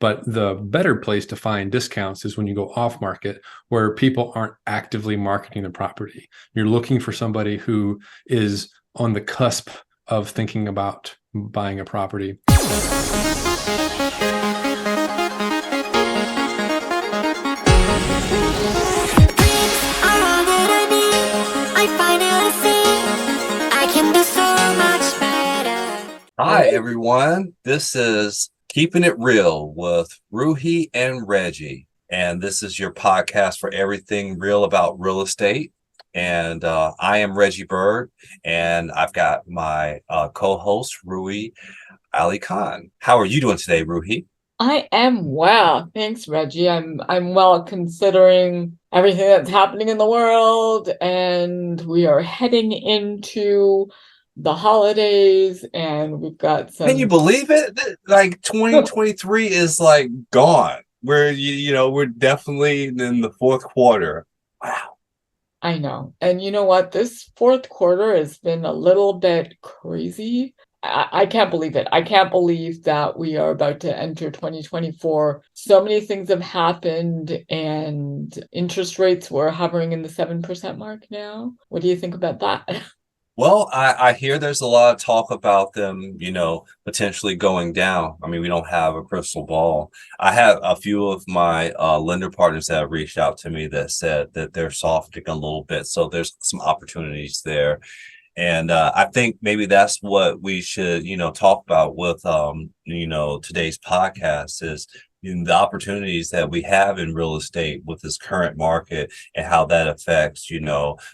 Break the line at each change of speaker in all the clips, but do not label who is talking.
But the better place to find discounts is when you go off market, where people aren't actively marketing the property. You're looking for somebody who is on the cusp of thinking about buying a property.
Hi, everyone. This is Keeping It Real with Ruhi and Reggie. And this is your podcast for everything real about real estate. And I am Reggie Byrd, and I've got my co-host, Ruhi Alikhan. How are you doing today, Ruhi?
I am well. Thanks, Reggie. I'm well considering everything that's happening in the world, and we are heading into the holidays, and we've got some.
Can you believe it? Like 2023 is like gone. We're definitely in the fourth quarter. Wow.
I know. And you know what? This fourth quarter has been a little bit crazy. I can't believe it. I can't believe that we are about to enter 2024. So many things have happened, and interest rates were hovering in the 7% mark now. What do you think about that?
Well, I hear there's a lot of talk about them, potentially going down. I mean, we don't have a crystal ball. I have a few of my lender partners that have reached out to me that said that they're softening a little bit. So there's some opportunities there. And I think maybe that's what we should, talk about with, today's podcast is the opportunities that we have in real estate with this current market and how that affects,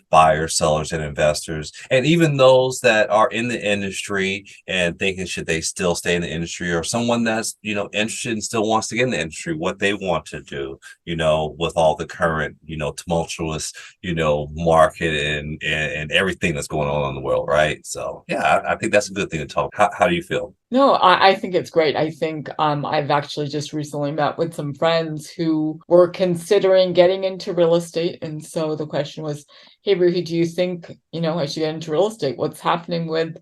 buyers, sellers, and investors, and even those that are in the industry and thinking should they still stay in the industry, or someone that's, interested and still wants to get in the industry, what they want to do, with all the current, tumultuous, market and everything that's going on in the world, right? So, yeah, I think that's a good thing to talk. How do you feel?
No, I think it's great. I think I've actually just recently met with some friends who were considering getting into real estate. And so the question was, hey, Ruhi, do you think, I should get into real estate? What's happening with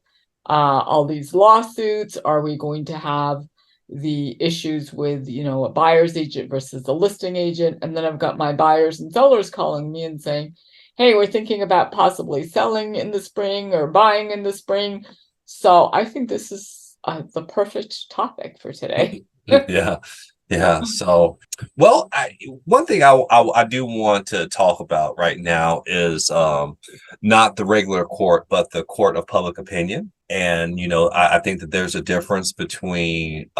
all these lawsuits? Are we going to have the issues with, a buyer's agent versus a listing agent? And then I've got my buyers and sellers calling me and saying, hey, we're thinking about possibly selling in the spring or buying in the spring. So I think this is the perfect topic for today.
Yeah. So, well, one thing I do want to talk about right now is not the regular court, but the court of public opinion. And, I think that there's a difference between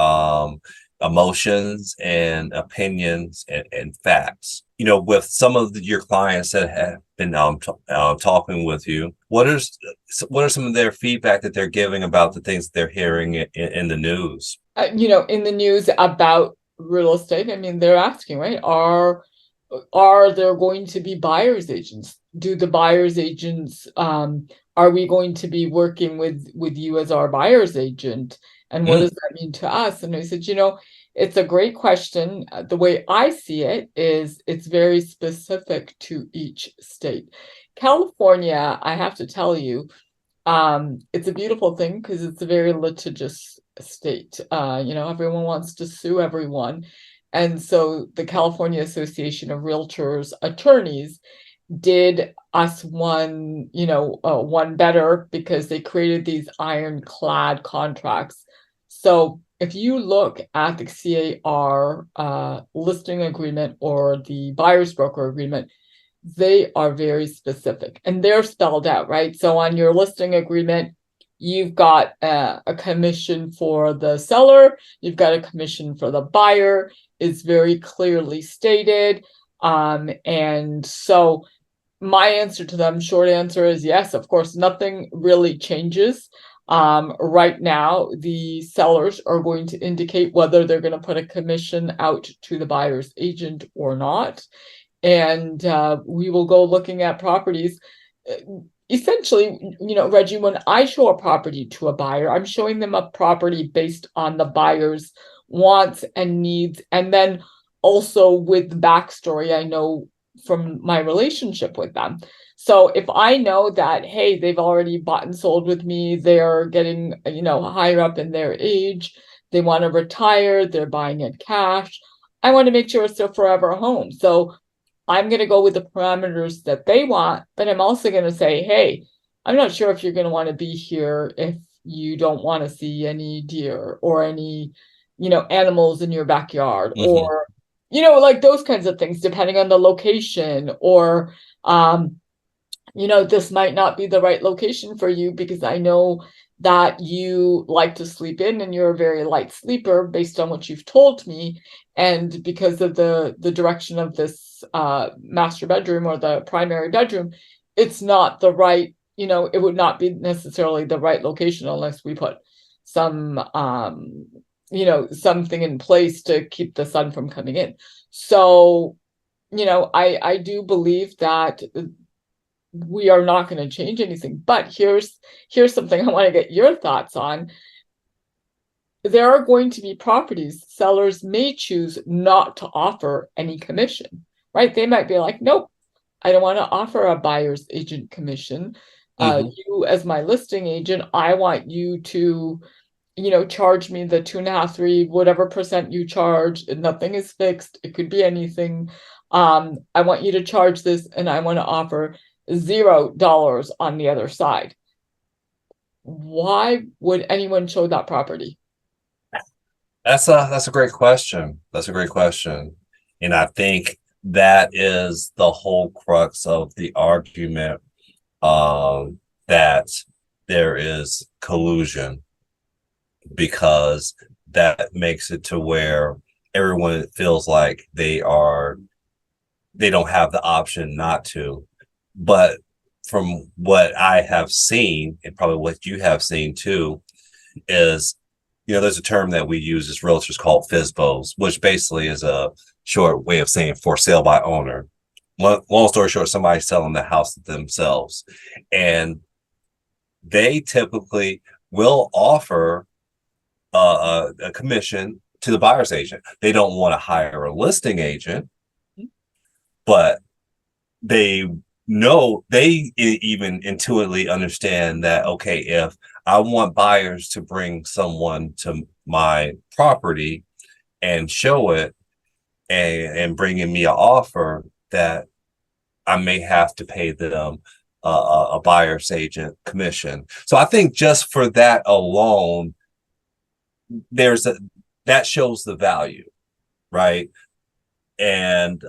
emotions and opinions and facts. With some of your clients that have been talking with you, what are some of their feedback that they're giving about the things that they're hearing in the news?
In the news about real estate, I mean, they're asking, right? Are there going to be buyer's agents? Do the buyer's agents, are we going to be working with you as our buyer's agent? And what does that mean to us? And I said, it's a great question. The way I see it is it's very specific to each state. California, I have to tell you, it's a beautiful thing because it's a very litigious state. Everyone wants to sue everyone. And so the California Association of Realtors Attorneys did us one better because they created these ironclad contracts. So if you look at the CAR listing agreement or the buyer's broker agreement, they are very specific and they're spelled out, right? So on your listing agreement, you've got a commission for the seller, you've got a commission for the buyer. It's very clearly stated. And so my answer to them, short answer is yes, of course, nothing really changes. Right now, the sellers are going to indicate whether they're going to put a commission out to the buyer's agent or not. And we will go looking at properties. Essentially, Reggie, when I show a property to a buyer, I'm showing them a property based on the buyer's wants and needs. And then also with the backstory, I know from my relationship with them. So if I know that, hey, they've already bought and sold with me, they're getting, higher up in their age, they want to retire, they're buying it cash. I want to make sure it's their forever home. So I'm going to go with the parameters that they want, but I'm also going to say, hey, I'm not sure if you're going to want to be here if you don't want to see any deer or any, animals in your backyard, or, like those kinds of things, depending on the location, or, this might not be the right location for you because I know that you like to sleep in and you're a very light sleeper based on what you've told me. And because of the direction of this master bedroom or the primary bedroom, it's not the right, it would not be necessarily the right location unless we put some, something in place to keep the sun from coming in. So, I do believe that we are not going to change anything. But here's something I want to get your thoughts on. There are going to be properties sellers may choose not to offer any commission, right? They might be like, nope, I don't want to offer a buyer's agent commission. You, as my listing agent, I want you to, charge me the 2.5, 3, whatever percent you charge. Nothing is fixed. It could be anything. I want you to charge this, and I want to offer $0 on the other side. Why would anyone show that property?
That's a great question. That's a great question. And I think that is the whole crux of the argument, that there is collusion, because that makes it to where everyone feels like they don't have the option not to. But from what I have seen, and probably what you have seen too, is, there's a term that we use as realtors called FSBOs, which basically is a short way of saying for sale by owner. Long story short, somebody's selling the house themselves. And they typically will offer a commission to the buyer's agent. They don't want to hire a listing agent, but they even intuitively understand that, okay, if I want buyers to bring someone to my property and show it and bringing me an offer, that I may have to pay them a buyer's agent commission. So I think just for that alone, that shows the value, right? And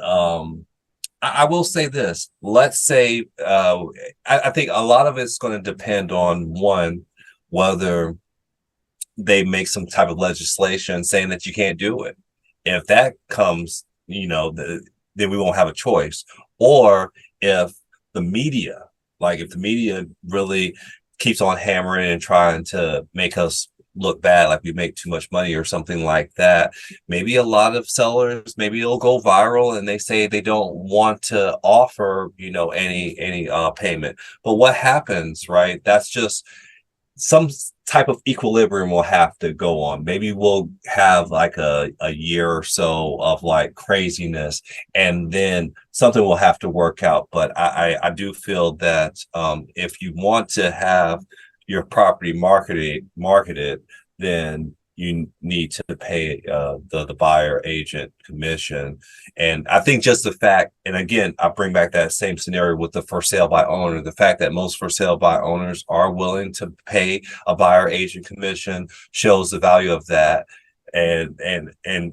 I will say this. Let's say I think a lot of it's going to depend on, one, whether they make some type of legislation saying that you can't do it. If that comes, then we won't have a choice. Or if the media, if the media really keeps on hammering and trying to make us look bad, like we make too much money or something like that, maybe a lot of sellers, maybe it'll go viral and they say they don't want to offer, any payment. But what happens, right? That's just some type of equilibrium will have to go on. Maybe we'll have like a year or so of like craziness, and then something will have to work out. But I do feel that if you want to have your property marketed, then you need to pay the buyer agent commission. And I think just the fact, and again, I bring back that same scenario with the for sale by owner, the fact that most for sale by owners are willing to pay a buyer agent commission shows the value of that. And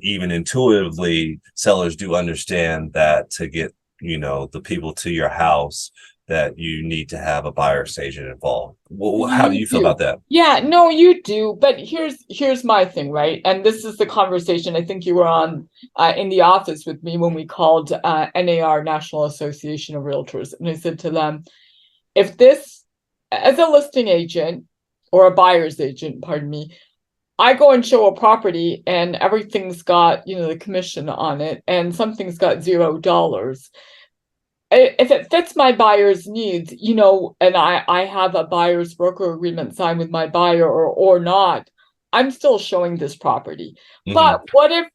even intuitively, sellers do understand that to get, the people to your house, that you need to have a buyer's agent involved. Well, how do you feel about that?
Yeah, no, you do. But here's my thing, right? And this is the conversation I think you were on in the office with me when we called NAR, National Association of Realtors. And I said to them, if this, as a listing agent or a buyer's agent, pardon me, I go and show a property and everything's got, the commission on it, and something's got $0. If it fits my buyer's needs, and I have a buyer's broker agreement signed with my buyer or not, I'm still showing this property. But what if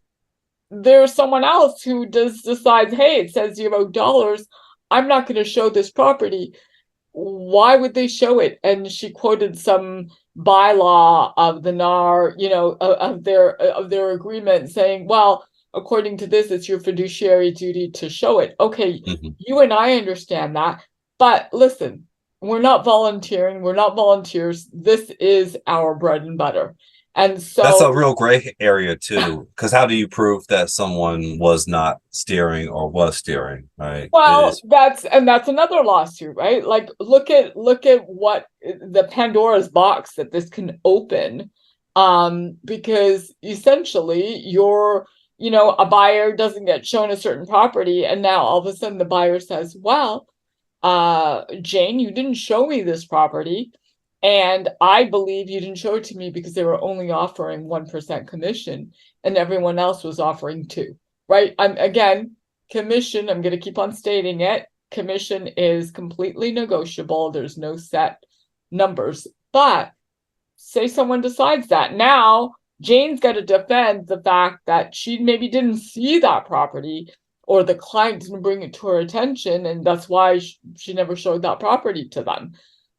there's someone else who decides, hey, it says $0, I'm not going to show this property? why would they show it? And she quoted some bylaw of the NAR, of their agreement, saying, well, according to this, it's your fiduciary duty to show it. Okay, you and I understand that, but listen, we're not volunteering, we're not volunteers. This is our bread and butter. And so
that's a real gray area too, because how do you prove that someone was not steering or was steering, right?
Well, that's another lawsuit, right? Like, look at what the Pandora's box that this can open, because essentially a buyer doesn't get shown a certain property, and now all of a sudden the buyer says, well, Jane, you didn't show me this property, and I believe you didn't show it to me because they were only offering 1% commission and everyone else was offering 2%, right? Commission, I'm going to keep on stating it, commission is completely negotiable. There's no set numbers. But say someone decides that. Now, Jane's got to defend the fact that she maybe didn't see that property, or the client didn't bring it to her attention, and that's why she never showed that property to them.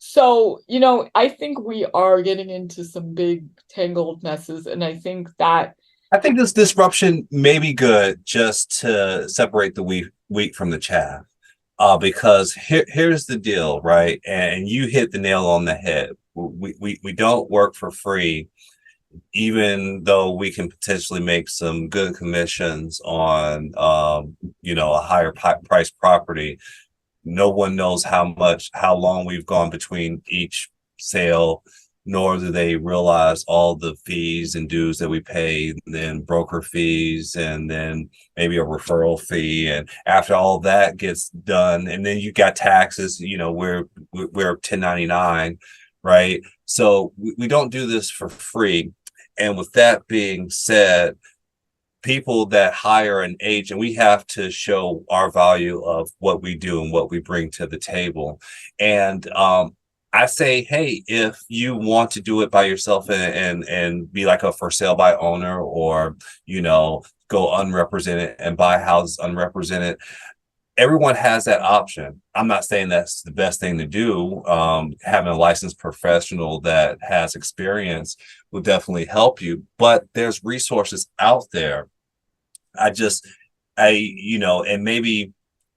So, I think we are getting into some big tangled messes, and I think
this disruption may be good just to separate the wheat from the chaff. Because here's the deal, right? And you hit the nail on the head. We don't work for free, even though we can potentially make some good commissions on a higher price property. No one knows how long we've gone between each sale, nor do they realize all the fees and dues that we pay, and then broker fees, and then maybe a referral fee. And after all that gets done, and then you got taxes, we're 1099, right? So we don't do this for free. And with that being said, people that hire an agent, we have to show our value of what we do and what we bring to the table. And I say, hey, if you want to do it by yourself and be like a for sale by owner, or go unrepresented and buy houses unrepresented, everyone has that option. I'm not saying that's the best thing to do. Having a licensed professional that has experience will definitely help you, but there's resources out there. And maybe,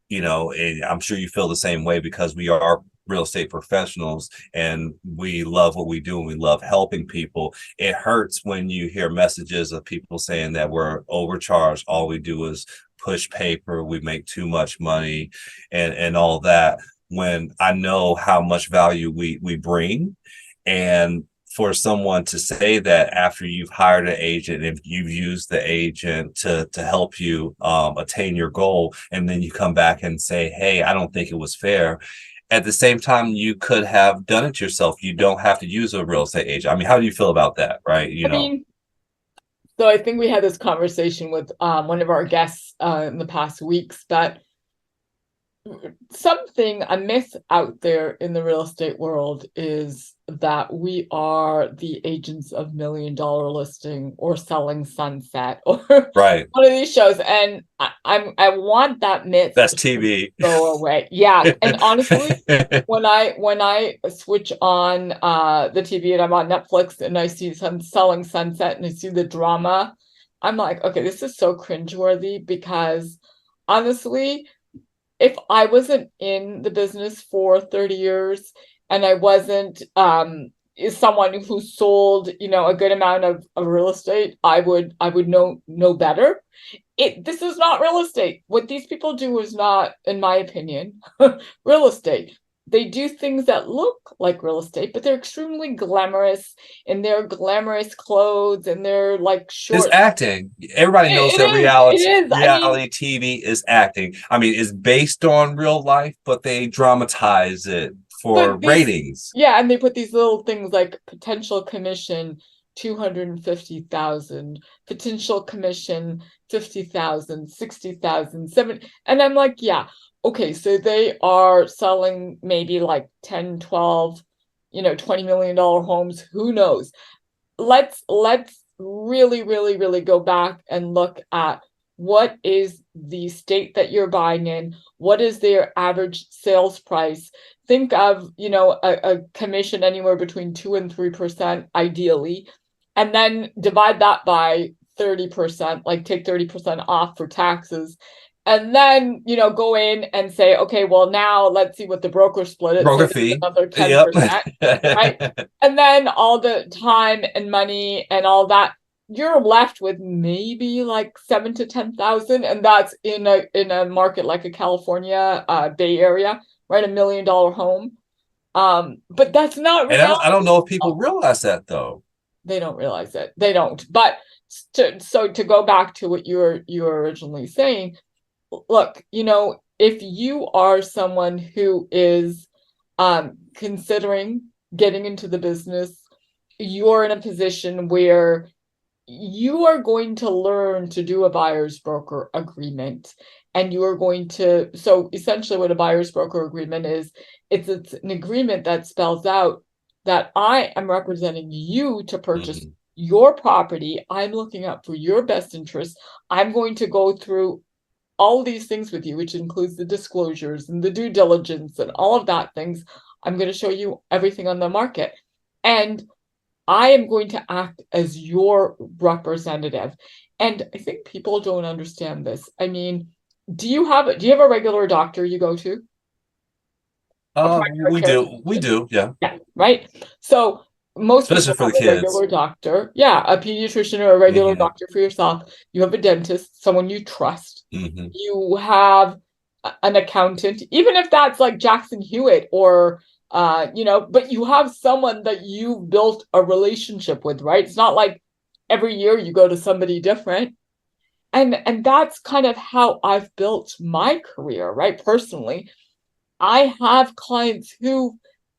and I'm sure you feel the same way, because we are real estate professionals and we love what we do and we love helping people. It hurts when you hear messages of people saying that we're overcharged. All we do is push paper, we make too much money and all that, when I know how much value we bring. And for someone to say that after you've hired an agent, if you've used the agent to help you attain your goal, and then you come back and say, hey, I don't think it was fair. At the same time, you could have done it yourself. You don't have to use a real estate agent. I mean, how do you feel about that, right?
So I think we had this conversation with one of our guests in the past weeks, but a myth out there in the real estate world is that we are the agents of $1 Million Listing or Selling Sunset or
right,
one of these shows, and I want that myth.
That's TV.
Go away. Yeah, and honestly, when I switch on the TV and I'm on Netflix and I see some Selling Sunset and I see the drama, I'm like, okay, this is so cringeworthy, because honestly, if I wasn't in the business for 30 years and I wasn't someone who sold, a good amount of real estate, I would know better. This is not real estate. What these people do is not, in my opinion, real estate. They do things that look like real estate, but they're extremely glamorous in their glamorous clothes and they're like short.
It's acting. Everybody knows that reality TV is acting. I mean, it's based on real life, but they dramatize it for ratings.
Yeah, and they put these little things like potential commission 250,000, potential commission 50,000, 60,000, 70, and I'm like, yeah. Okay, so they are selling maybe like 10, 12, $20 million homes. Who knows? Let's really, really, really go back and look at what is the state that you're buying in, what is their average sales price. Think of, a commission anywhere between 2 and 3% ideally, and then divide that by 30%, like take 30% off for taxes. And then, go in and say, okay, well, now let's see what the broker split is.
Broker
So
fee.
another 10%,
Yep.
right? And then all the time and money and all that, you're left with maybe like 7 to 10,000, and that's in a market like a California Bay Area, right? $1 million home. But that's not
And
reality.
I don't know if people realize that though.
They don't realize it. They don't. But to go back to what you were originally saying, look, if you are someone who is considering getting into the business, you're in a position where you are going to learn to do a buyer's broker agreement, and you are going to, so essentially what a buyer's broker agreement is, it's an agreement that spells out that I am representing you to purchase your property. I'm looking out for your best interest. I'm going to go through all these things with you, which includes the disclosures and the due diligence and all of that things. I'm going to show you everything on the market, and I am going to act as your representative. And I think people don't understand this. I mean, do you have a regular doctor you go to?
We do, yeah.
Yeah, right. So most
Especially
people
for the
have a
kids.
regular doctor. Yeah, a pediatrician or a regular doctor for yourself. You have a dentist, someone you trust. You have an accountant, even if that's like Jackson Hewitt or but you have someone that you've built a relationship with, right? It's not like every year you go to somebody different. And that's kind of how I've built my career, right? Personally, I have clients who've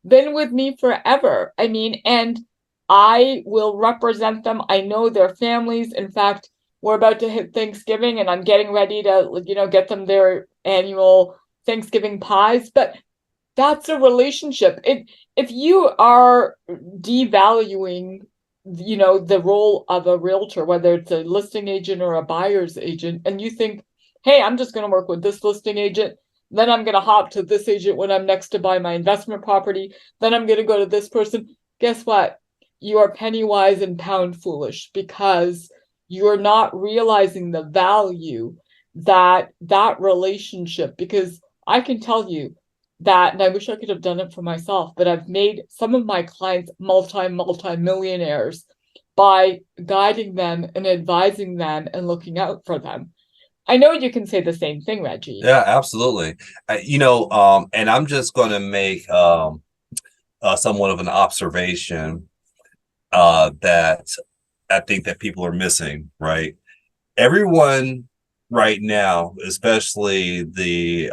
been with me forever. I mean, and I will represent them. I know their families. In fact, we're about to hit Thanksgiving, and I'm getting ready to, get them their annual Thanksgiving pies. But that's a relationship. If you are devaluing, the role of a realtor, whether it's a listing agent or a buyer's agent, and you think, hey, I'm just going to work with this listing agent, then I'm going to hop to this agent when I'm next to buy my investment property, then I'm going to go to this person. Guess what? You are penny wise and pound foolish, because you're not realizing the value that relationship, because I can tell you that, and I wish I could have done it for myself, but I've made some of my clients multi-millionaires by guiding them and advising them and looking out for them. I know you can say the same thing, Reggie.
Yeah, absolutely. And I'm just going to make somewhat of an observation that I think that people are missing, right? Everyone right now, especially the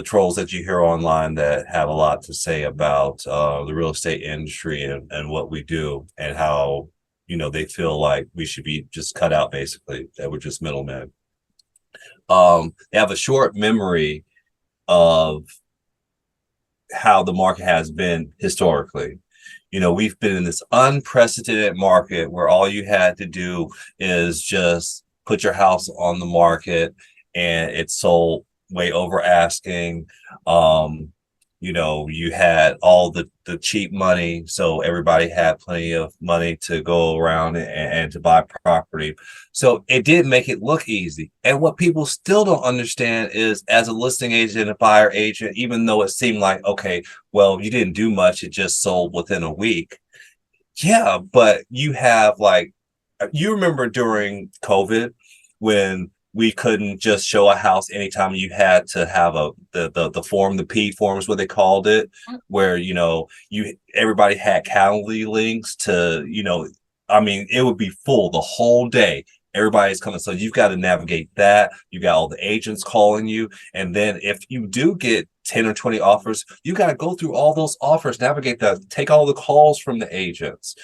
trolls that you hear online that have a lot to say about the real estate industry and what we do, and how they feel like we should be just cut out, basically, that we're just middlemen. They have a short memory of how the market has been historically. We've been in this unprecedented market where all you had to do is just put your house on the market and it sold way over asking. You had all the cheap money, so everybody had plenty of money to go around and to buy property. So it did make it look easy. And what people still don't understand is, as a listing agent, a buyer agent, even though it seemed like, okay, well, you didn't do much, it just sold within a week. Yeah, but you have, like, you remember during COVID when we couldn't just show a house anytime. You had to have the form, the P form is what they called it, where everybody had Calendly links to, it would be full the whole day. Everybody's coming. So you've got to navigate that. You got all the agents calling you. And then if you do get 10 or 20 offers, you got to go through all those offers, navigate that, take all the calls from the agents,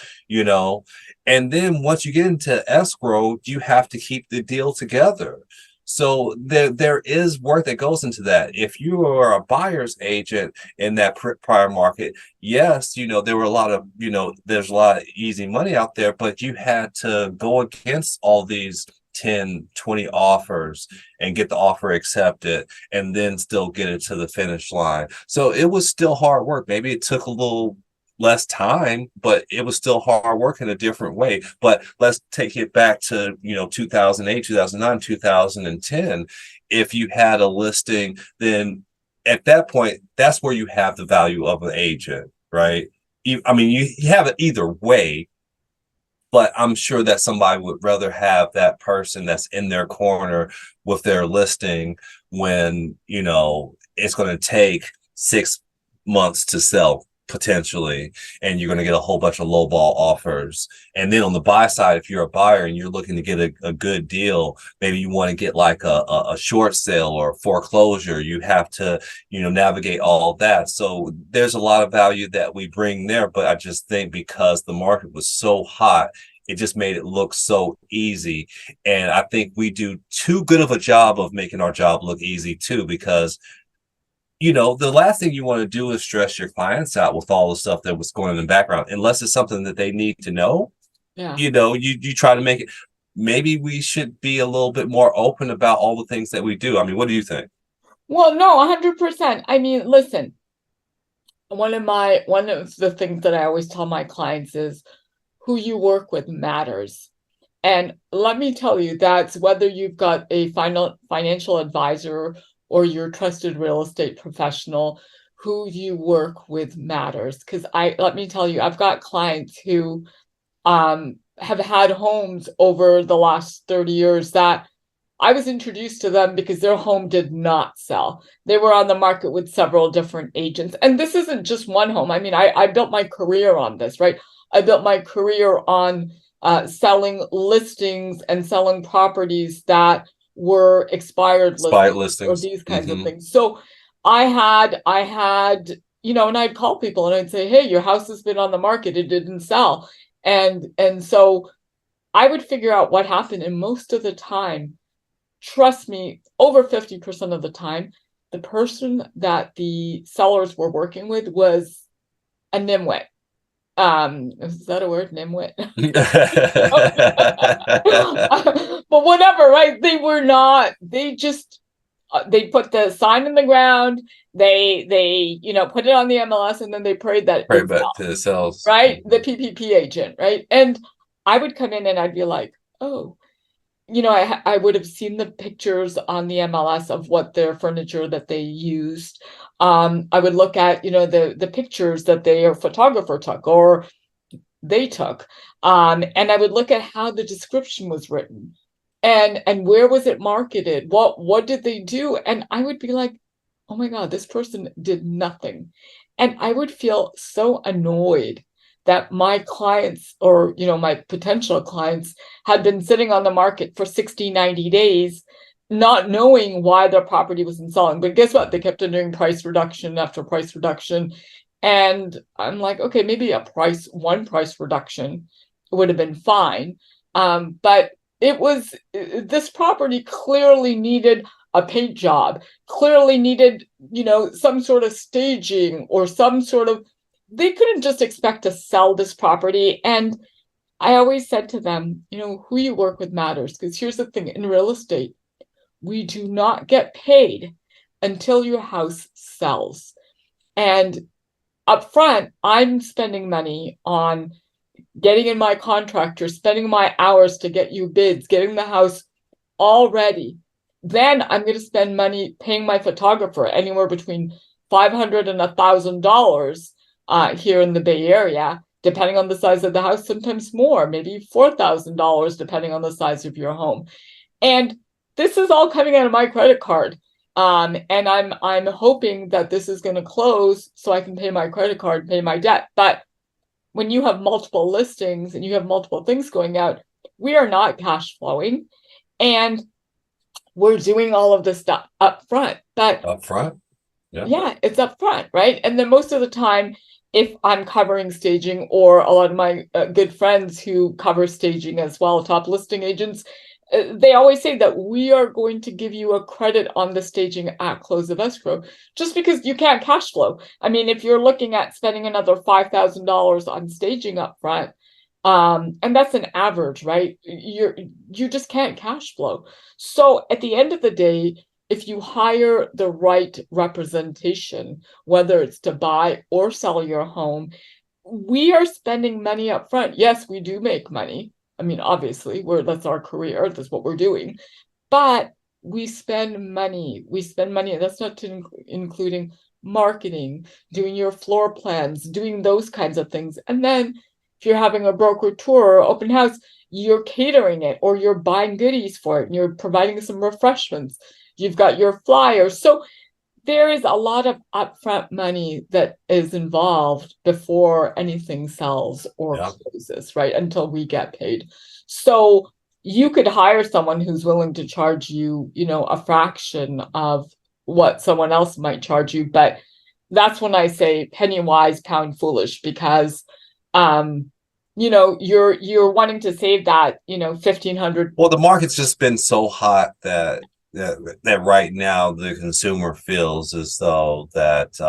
and then once you get into escrow, you have to keep the deal together. So there is work that goes into that. If you are a buyer's agent in that prior market, yes, there were a lot of, there's a lot of easy money out there, but you had to go against all these 10, 20 offers and get the offer accepted and then still get it to the finish line. So it was still hard work. Maybe it took a little less time, but it was still hard work in a different way. But let's take it back to, 2008, 2009, 2010. If you had a listing, then at that point, that's where you have the value of an agent, right? You have it either way, but I'm sure that somebody would rather have that person that's in their corner with their listing when, it's going to take 6 months to sell potentially, and you're going to get a whole bunch of lowball offers. And then on the buy side, if you're a buyer and you're looking to get a good deal, maybe you want to get like a short sale or foreclosure, you have to, navigate all of that. So there's a lot of value that we bring there. But I just think because the market was so hot, it just made it look so easy. And I think we do too good of a job of making our job look easy too, because the last thing you want to do is stress your clients out with all the stuff that was going on in the background, unless it's something that they need to know.
Yeah.
You try to make it. Maybe we should be a little bit more open about all the things that we do. I mean, what do you think?
Well, no, 100%. I mean, listen, one of the things that I always tell my clients is who you work with matters. And let me tell you, that's whether you've got a financial advisor or your trusted real estate professional, who you work with matters. Because let me tell you, I've got clients who have had homes over the last 30 years that I was introduced to them because their home did not sell. They were on the market with several different agents. And this isn't just one home. I mean, I built my career on this, right? I built my career on selling listings and selling properties that were expired listings or these kinds of things. So I had, and I'd call people and I'd say, hey, your house has been on the market, it didn't sell. And so I would figure out what happened. And most of the time, trust me, over 50% of the time, the person that the sellers were working with was a nimwit. Is that a word? Nimwit? But whatever, right? They were not, they just, they put the sign in the ground, they put it on the MLS, and then they prayed that
Pray back to the sales.
Right? The PPP agent, right? And I would come in and I'd be like, oh, I would have seen the pictures on the MLS of what their furniture that they used. I would look at, the pictures that their photographer took or they took. And I would look at how the description was written and where was it marketed? What did they do? And I would be like, oh my God, this person did nothing. And I would feel so annoyed that my clients or, my potential clients had been sitting on the market for 60, 90 days, not knowing why their property wasn't selling. But guess what? They kept on doing price reduction after price reduction. And I'm like, okay, maybe one price reduction would have been fine. But this property clearly needed a paint job, clearly needed, some sort of staging or some sort of, they couldn't just expect to sell this property. And I always said to them, who you work with matters. Because here's the thing, in real estate, we do not get paid until your house sells. And up front, I'm spending money on getting in my contractor, spending my hours to get you bids, getting the house all ready. Then I'm going to spend money paying my photographer anywhere between $500 and $1,000 here in the Bay Area, depending on the size of the house, sometimes more, maybe $4,000, depending on the size of your home. And this is all coming out of my credit card. And I'm hoping that this is going to close so I can pay my credit card, pay my debt. But when you have multiple listings and you have multiple things going out, we are not cash flowing. And we're doing all of this stuff up front. But
up front?
Yeah, it's up front, right? And then most of the time, if I'm covering staging, or a lot of my good friends who cover staging as well, top listing agents, they always say that we are going to give you a credit on the staging at close of escrow, just because you can't cash flow. I mean, if you're looking at spending another $5,000 on staging up front, And that's an average, right? You just can't cash flow. So at the end of the day, if you hire the right representation, whether it's to buy or sell your home, we are spending money up front. Yes, we do make money. I mean, obviously, that's our career, that's what we're doing. But we spend money. We spend money, and that's not including marketing, doing your floor plans, doing those kinds of things. And then if you're having a broker tour or open house, you're catering it, or you're buying goodies for it, and you're providing some refreshments. You've got your flyers. So there is a lot of upfront money that is involved before anything sells or closes, right? Until we get paid. So you could hire someone who's willing to charge you, a fraction of what someone else might charge you. But that's when I say penny wise, pound foolish, because you're wanting to save that, 1,500.
Well, the market's just been so hot that right now the consumer feels as though that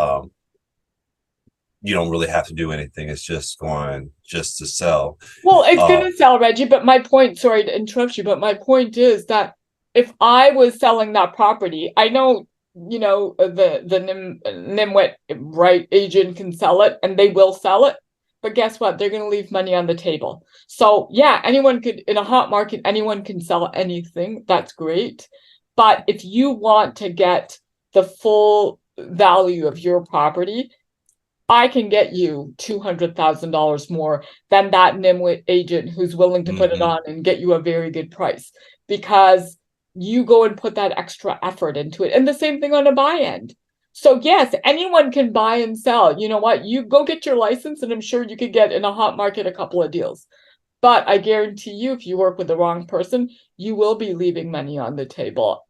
you don't really have to do anything. It's just going just to sell.
Well, it's going to sell, Reggie. But my point, sorry to interrupt you, but my point is that if I was selling that property, I know, the NIMWIT right agent can sell it, and they will sell it. But guess what? They're going to leave money on the table. So yeah, anyone could, in a hot market, anyone can sell anything. That's great. But if you want to get the full value of your property, I can get you $200,000 more than that NIMWIT agent who's willing to put it on and get you a very good price, because you go and put that extra effort into it. And the same thing on a buy end. So yes, anyone can buy and sell. You know what? You go get your license, and I'm sure you could get in a hot market a couple of deals. But I guarantee you, if you work with the wrong person, you will be leaving money on the table,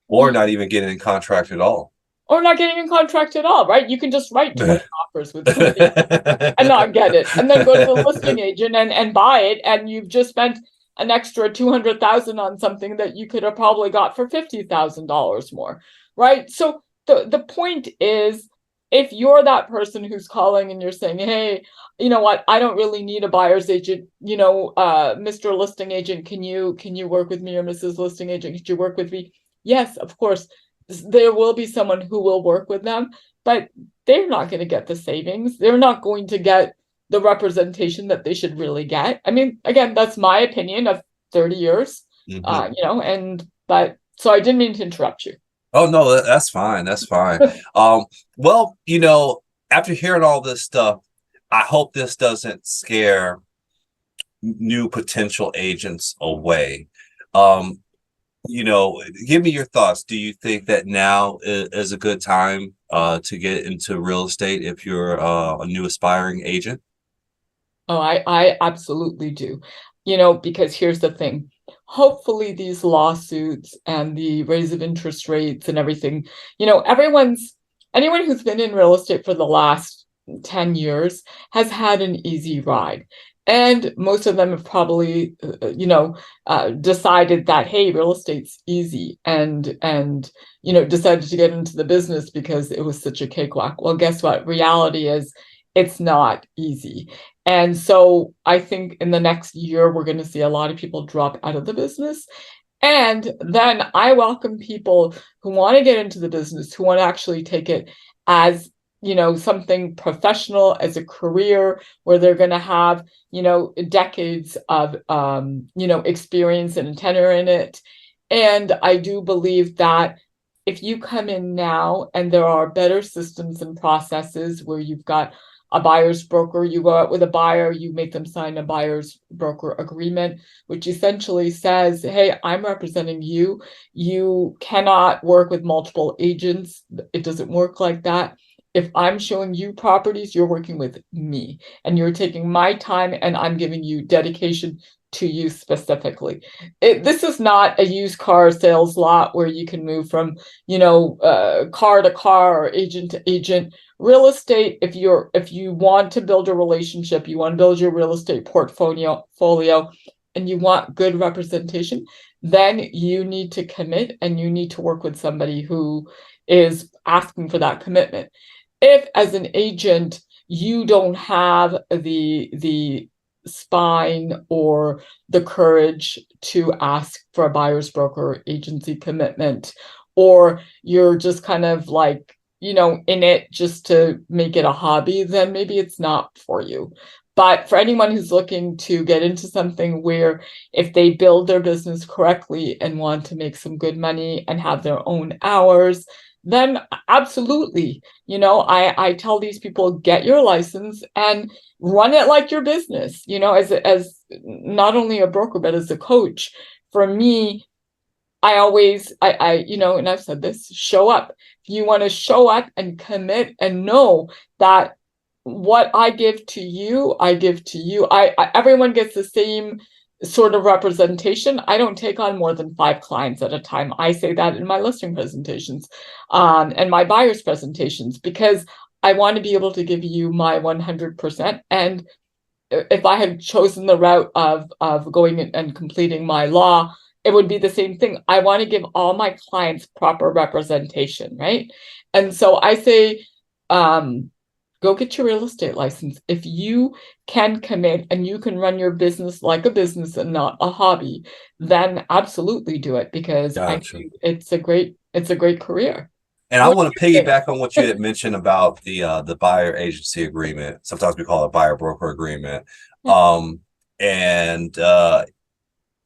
or not even getting in contract at all.
Or not getting in contract at all, right? You can just write 20 offers with 20 and not get it, and then go to the listing agent and buy it, and you've just spent an extra $200,000 on something that you could have probably got for $50,000 more, right? So the point is, if you're that person who's calling and you're saying, hey, you know what, I don't really need a buyer's agent, Mr. Listing Agent, can you work with me, or Mrs. Listing Agent, could you work with me? Yes, of course. There will be someone who will work with them, but they're not going to get the savings. They're not going to get the representation that they should really get. I mean, again, that's my opinion of 30 years, but so I didn't mean to interrupt you.
Oh, no, that's fine. That's fine. Well, after hearing all this stuff, I hope this doesn't scare new potential agents away. Give me your thoughts. Do you think that now is a good time to get into real estate if you're a new aspiring agent?
Oh, I absolutely do. Because here's the thing. Hopefully these lawsuits and the raise of interest rates and everything, anyone who's been in real estate for the last 10 years has had an easy ride. And most of them have probably, decided that, hey, real estate's easy, and decided to get into the business because it was such a cakewalk. Well, guess what? Reality is it's not easy. And so I think in the next year, we're going to see a lot of people drop out of the business. And then I welcome people who want to get into the business, who want to actually take it as something professional, as a career, where they're going to have, decades of, experience and tenure in it. And I do believe that if you come in now and there are better systems and processes where you've got a buyer's broker, you go out with a buyer, you make them sign a buyer's broker agreement, which essentially says, hey, I'm representing you. You cannot work with multiple agents. It doesn't work like that. If I'm showing you properties, you're working with me, and you're taking my time, and I'm giving you dedication to you specifically. This is not a used car sales lot where you can move from, car to car or agent to agent. Real estate, if you want to build a relationship, you want to build your real estate portfolio, and you want good representation, then you need to commit, and you need to work with somebody who is asking for that commitment. If as an agent, you don't have the spine or the courage to ask for a buyer's broker agency commitment, or you're just kind of like, in it just to make it a hobby, then maybe it's not for you. But for anyone who's looking to get into something where if they build their business correctly and want to make some good money and have their own hours, then absolutely, I tell these people, get your license and run it like your business, as not only a broker, but as a coach. For me, I always, and I've said this, show up. You want to show up and commit and know that what I give to you, I give to you. Everyone gets the same sort of representation. I don't take on more than 5 clients at a time. I say that in my listing presentations, and my buyers presentations, because I want to be able to give you my 100%. And if I had chosen the route of going and completing my law, it would be the same thing. I want to give all my clients proper representation, right? And so I say, go get your real estate license. If you can commit and you can run your business like a business and not a hobby, then absolutely do it, because I think it's a great career.
And I want to piggyback on what you had mentioned about the buyer agency agreement. Sometimes we call it buyer broker agreement.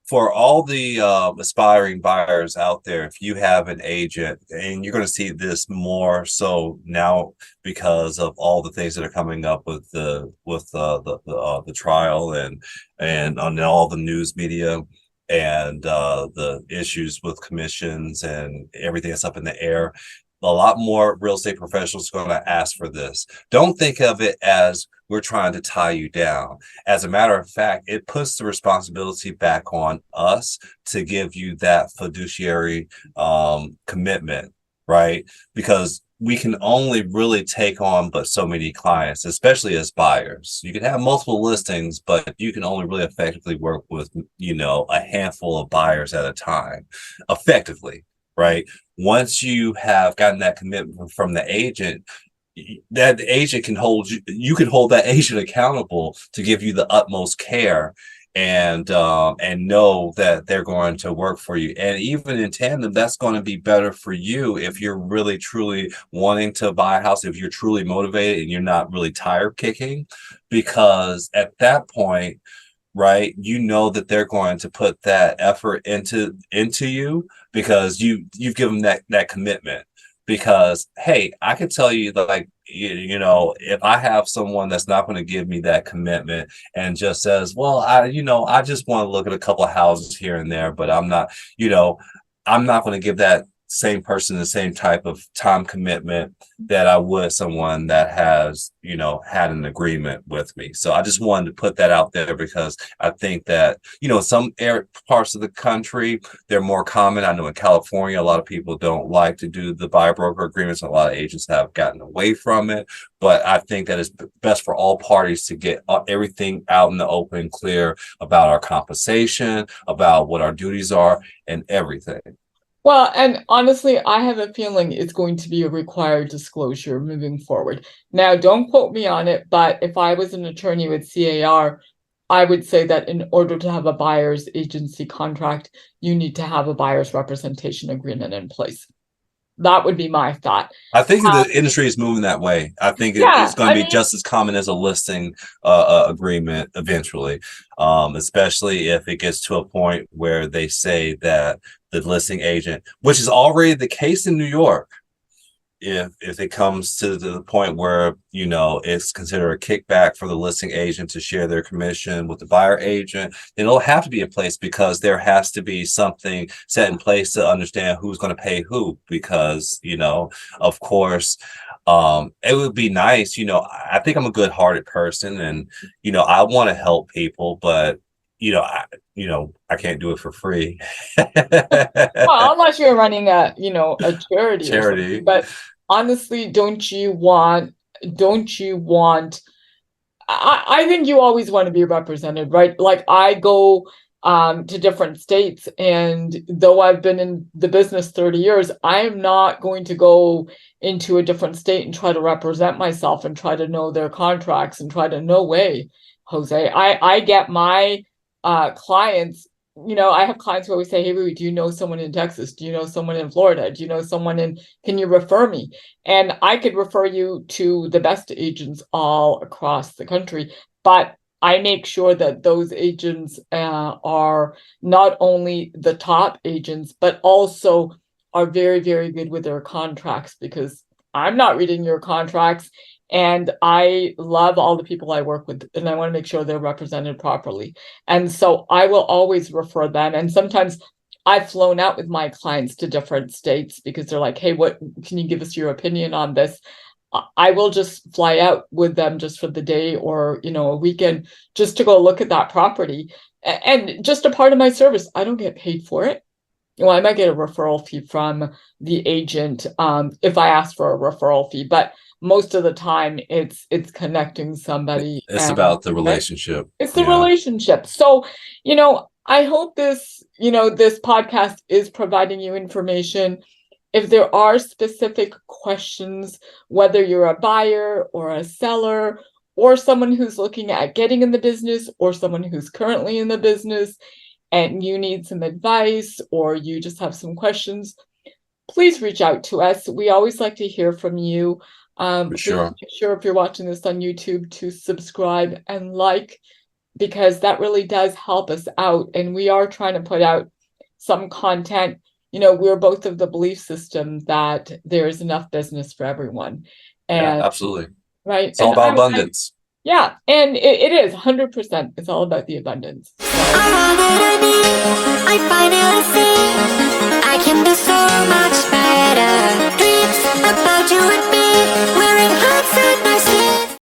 For all the aspiring buyers out there, if you have an agent, and you're going to see this more so now because of all the things that are coming up with the trial and on all the news media and the issues with commissions and everything that's up in the air. A lot more real estate professionals are going to ask for this. Don't think of it as we're trying to tie you down. As a matter of fact, it puts the responsibility back on us to give you that fiduciary commitment, right? Because we can only really take on but so many clients, especially as buyers. You can have multiple listings, but you can only really effectively work with, a handful of buyers at a time, effectively, right? Once you have gotten that commitment from the agent, that agent can hold you can hold that agent accountable to give you the utmost care and know that they're going to work for you. And even in tandem, that's going to be better for you if you're really truly wanting to buy a house, if you're truly motivated and you're not really tire kicking, because at that point, right, that they're going to put that effort into you because you've given that commitment. Because, hey, I could tell you that, like, if I have someone that's not going to give me that commitment and just says, well, I just want to look at a couple of houses here and there, but I'm not going to give that same person the same type of time commitment that I would someone that has, had an agreement with me. So I just wanted to put that out there because I think that, some parts of the country, they're more common. I know in California, a lot of people don't like to do the buyer broker agreements. A lot of agents have gotten away from it, but I think that it's best for all parties to get everything out in the open, clear about our compensation, about what our duties are and everything.
Well, and honestly, I have a feeling it's going to be a required disclosure moving forward. Now, don't quote me on it, but if I was an attorney with CAR, I would say that in order to have a buyer's agency contract, you need to have a buyer's representation agreement in place. That would be my thought.
I think the industry is moving that way. I think it's going to be just as common as a listing agreement eventually, especially if it gets to a point where they say that the listing agent, which is already the case in New York, if it comes to the point where it's considered a kickback for the listing agent to share their commission with the buyer agent, then it'll have to be in place because there has to be something set in place to understand who's going to pay who. Because of course, it would be nice. I think I'm a good-hearted person, and I want to help people, but I can't do it for free.
Well, unless you're running a charity. Or something. But honestly, don't you want, I think you always want to be represented, right? Like I go to different states, and though I've been in the business 30 years, I'm not going to go into a different state and try to represent myself and try to know their contracts and try to, no way. Jose. I get my clients, I have clients who always say, hey, Ruhi, do you know someone in Texas? Do you know someone in Florida? Do you know someone can you refer me? And I could refer you to the best agents all across the country. But I make sure that those agents are not only the top agents, but also are very, very good with their contracts, because I'm not reading your contracts. And I love all the people I work with, and I want to make sure they're represented properly. And so I will always refer them. And sometimes I've flown out with my clients to different states because they're like, hey, what can you give us your opinion on this? I will just fly out with them just for the day or, a weekend just to go look at that property. And just a part of my service, I don't get paid for it. Well, I might get a referral fee from the agent if I ask for a referral fee, but most of the time it's connecting somebody.
It's about the relationship.
It's the relationship. So, I hope this podcast is providing you information. If there are specific questions, whether you're a buyer or a seller or someone who's looking at getting in the business or someone who's currently in the business and you need some advice or you just have some questions, please reach out to us. We always like to hear from you.
For sure.
Make sure if you're watching this on YouTube to subscribe and like, because that really does help us out. And we are trying to put out some content. We're both of the belief system that there is enough business for everyone. And
absolutely.
Right.
It's all about abundance.
And it is 100%. It's all about the abundance. So.